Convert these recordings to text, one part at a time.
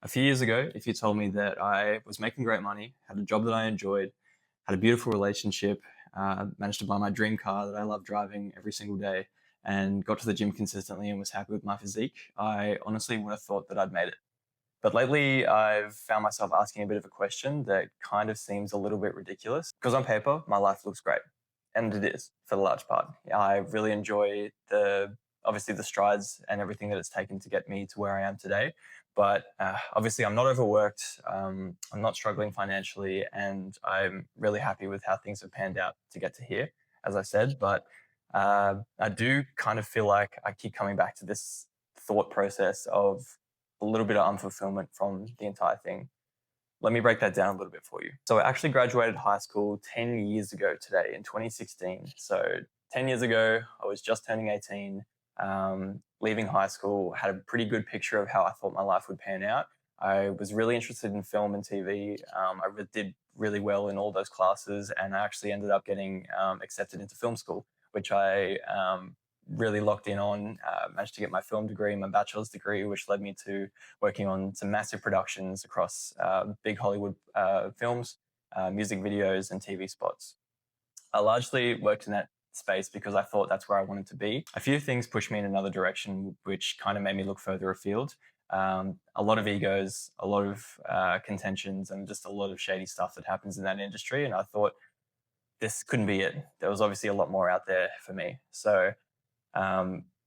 A few years ago, if you told me that I was making great money, had a job that I enjoyed, had a beautiful relationship, managed to buy my dream car that I love driving every single day, and got to the gym consistently and was happy with my physique, I honestly would have thought that I'd made it. But lately, I've found myself asking a bit of a question that kind of seems a little bit ridiculous. Because on paper, my life looks great, and it is for the large part. I really enjoy obviously the strides and everything that it's taken to get me to where I am today. But obviously, I'm not overworked. I'm not struggling financially, and I'm really happy with how things have panned out to get to here, as I said. But I do kind of feel like I keep coming back to this thought process of a little bit of unfulfillment from the entire thing. Let me break that down a little bit for you. So I actually graduated high school 10 years ago today in 2016. So 10 years ago, I was just turning 18, leaving high school, had a pretty good picture of how I thought my life would pan out. I was really interested in film and TV. Did really well in all those classes, and I actually ended up getting accepted into film school, which I really locked in on. Managed to get my film degree, my bachelor's degree, which led me to working on some massive productions across big Hollywood films, music videos, and TV spots. I largely worked in that space because I thought that's where I wanted to be. A few things pushed me in another direction, which kind of made me look further afield. A lot of egos, a lot of contentions, and just a lot of shady stuff that happens in that industry. And I thought this couldn't be it. There was obviously a lot more out there for me. So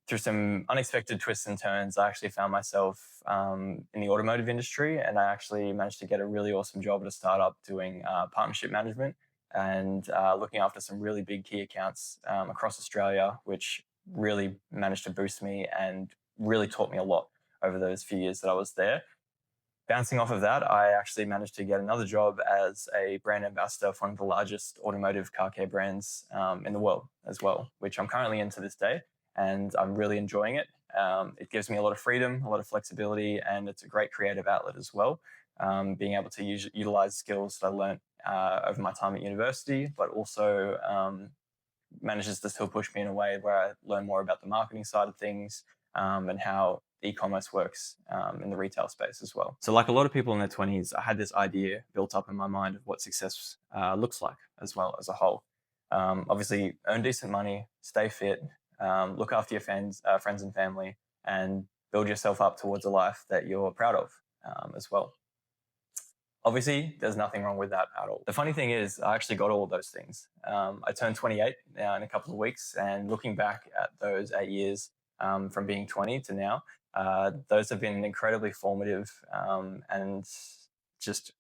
through some unexpected twists and turns, I actually found myself in the automotive industry, and I actually managed to get a really awesome job at a startup doing partnership management and looking after some really big key accounts across Australia, which really managed to boost me and really taught me a lot over those few years that I was there. Bouncing off of that, I actually managed to get another job as a brand ambassador for one of the largest automotive car care brands in the world as well, which I'm currently in to this day, and I'm really enjoying it. It gives me a lot of freedom, a lot of flexibility, and it's a great creative outlet as well. Being able to utilize skills that I learned over my time at university, but also manages to still push me in a way where I learn more about the marketing side of things and how e-commerce works in the retail space as well. So like a lot of people in their 20s, I had this idea built up in my mind of what success looks like as well as a whole. Obviously, earn decent money, stay fit, look after your friends and family, and build yourself up towards a life that you're proud of as well. Obviously, there's nothing wrong with that at all. The funny thing is, I actually got all of those things. I turned 28 now in a couple of weeks, and looking back at those 8 years from being 20 to now, those have been incredibly formative and just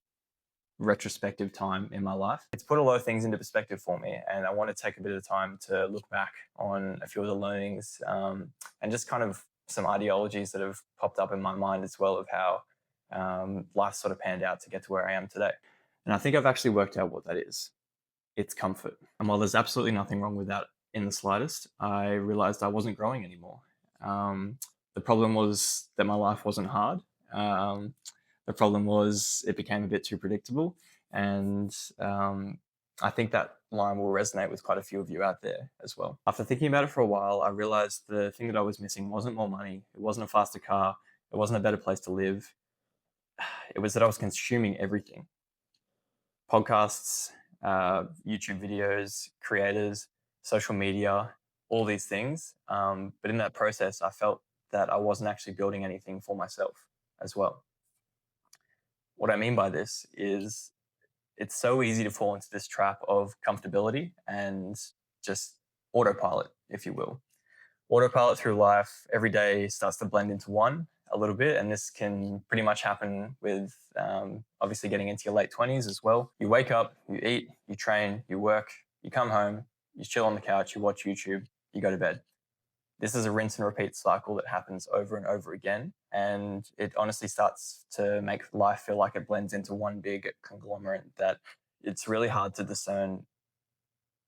retrospective time in my life. It's put a lot of things into perspective for me, and I want to take a bit of time to look back on a few of the learnings and just kind of some ideologies that have popped up in my mind as well of how life sort of panned out to get to where I am today. And I think I've actually worked out what that is. It's comfort. And while there's absolutely nothing wrong with that in the slightest, I realized I wasn't growing anymore. The problem was that my life wasn't hard. The problem was it became a bit too predictable. And I think that line will resonate with quite a few of you out there as well. After thinking about it for a while, I realized the thing that I was missing wasn't more money. It wasn't a faster car. It wasn't a better place to live. It was that I was consuming everything: podcasts, YouTube videos, creators, social media, all these things. But in that process, I felt that I wasn't actually building anything for myself as well. What I mean by this is it's so easy to fall into this trap of comfortability and just autopilot, if you will. Autopilot through life every day starts to blend into one a little bit. And this can pretty much happen with obviously getting into your late 20s as well. You wake up, you eat, you train, you work, you come home, you chill on the couch, you watch YouTube, you go to bed. This is a rinse and repeat cycle that happens over and over again. And it honestly starts to make life feel like it blends into one big conglomerate that it's really hard to discern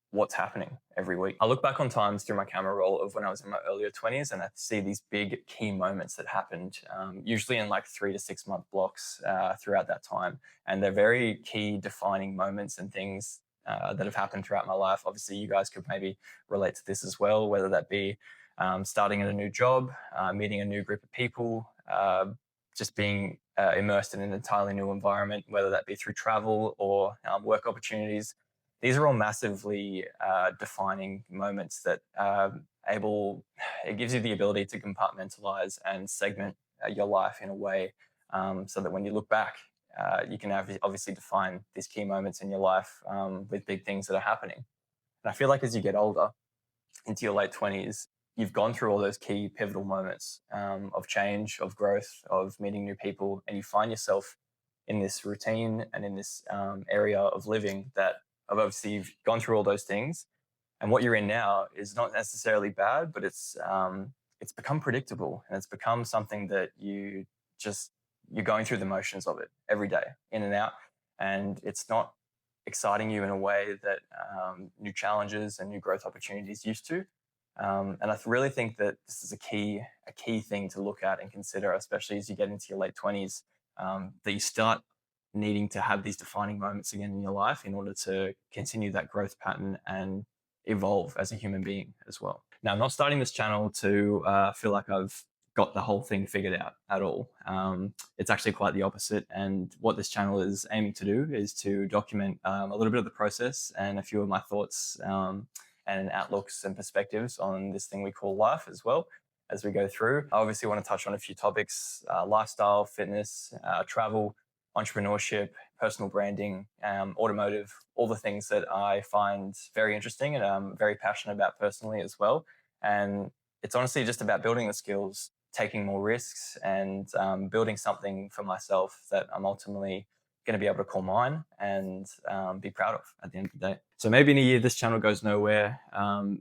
what's happening every week. I look back on times through my camera roll of when I was in my earlier 20s, and I see these big key moments that happened, usually in like 3 to 6 month blocks throughout that time. And they're very key defining moments and things that have happened throughout my life. Obviously, you guys could maybe relate to this as well, whether that be starting at a new job, meeting a new group of people, just being immersed in an entirely new environment, whether that be through travel or work opportunities. These are all massively defining moments that it gives you the ability to compartmentalize and segment your life in a way so that when you look back, you can obviously define these key moments in your life with big things that are happening. And I feel like as you get older, into your late 20s, you've gone through all those key pivotal moments of change, of growth, of meeting new people, and you find yourself in this routine and in this area of living that obviously you've gone through all those things. And what you're in now is not necessarily bad, but it's become predictable, and it's become something that you're going through the motions of it every day, in and out, and it's not exciting you in a way that new challenges and new growth opportunities used to. And I really think that this is a key thing to look at and consider, especially as you get into your late 20s, that you start needing to have these defining moments again in your life in order to continue that growth pattern and evolve as a human being as well. Now, I'm not starting this channel to feel like I've got the whole thing figured out at all. It's actually quite the opposite. And what this channel is aiming to do is to document a little bit of the process and a few of my thoughts and outlooks and perspectives on this thing we call life as well as we go through. I obviously want to touch on a few topics: lifestyle, fitness, travel, entrepreneurship, personal branding, automotive, all the things that I find very interesting and I'm very passionate about personally as well. And it's honestly just about building the skills, taking more risks, and building something for myself that I'm ultimately going to be able to call mine and be proud of at the end of the day. So maybe in a year this channel goes nowhere.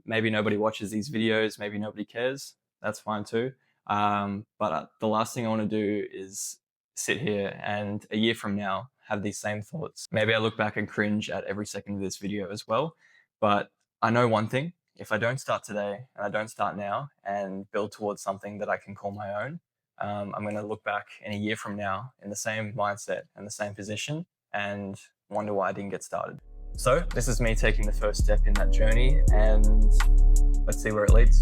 Maybe nobody watches these videos. Maybe nobody cares. That's fine too. But the last thing I want to do is sit here and a year from now have these same thoughts. Maybe I look back and cringe at every second of this video as well. But I know one thing: if I don't start today and I don't start now and build towards something that I can call my own, I'm going to look back in a year from now in the same mindset and the same position and wonder why I didn't get started. So this is me taking the first step in that journey, and let's see where it leads.